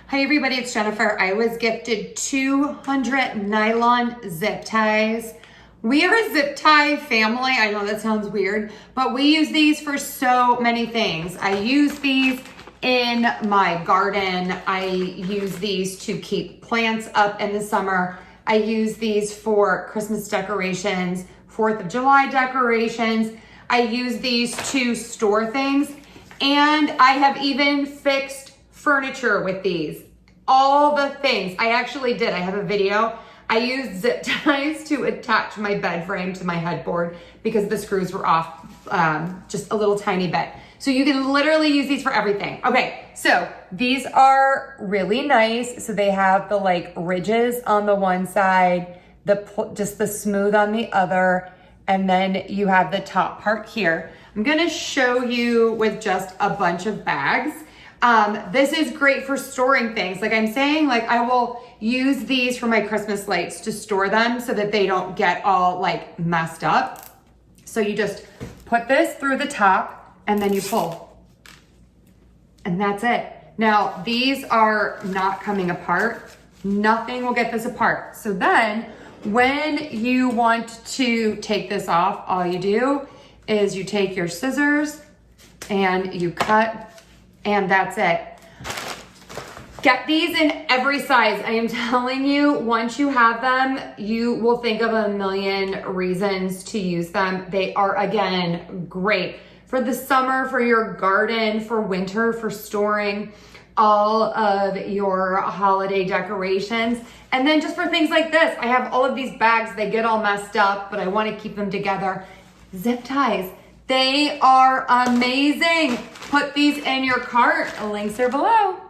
Hi everybody, it's Jennifer. I was gifted 200 nylon zip ties. We are a zip tie family. I know that sounds weird, but we use these for so many things. I use these in my garden. I use these to keep plants up in the summer. I use these for Christmas decorations, 4th of July decorations. I use these to store things, and I have even fixed furniture with these. All the things. I actually did. I have a video. I used zip ties to attach my bed frame to my headboard because the screws were off just a little tiny bit. So you can literally use these for everything. Okay, so these are really nice. So they have the like ridges on the one side, just the smooth on the other, and then you have the top part here. I'm gonna show you with just a bunch of bags. This is great for storing things. Like I'm saying, like I will use these for my Christmas lights to store them so that they don't get all like messed up. So you just put this through the top and then you pull. And that's it. Now these are not coming apart. Nothing will get this apart. So then when you want to take this off, all you do is you take your scissors and you cut. And that's it. Get these in every size. I am telling you, once you have them, you will think of a million reasons to use them. They are, again, great for the summer, for your garden, for winter, for storing all of your holiday decorations. And then just for things like this, I have all of these bags. They get all messed up, but I want to keep them together. Zip ties. They are amazing. Put these in your cart. Links are below.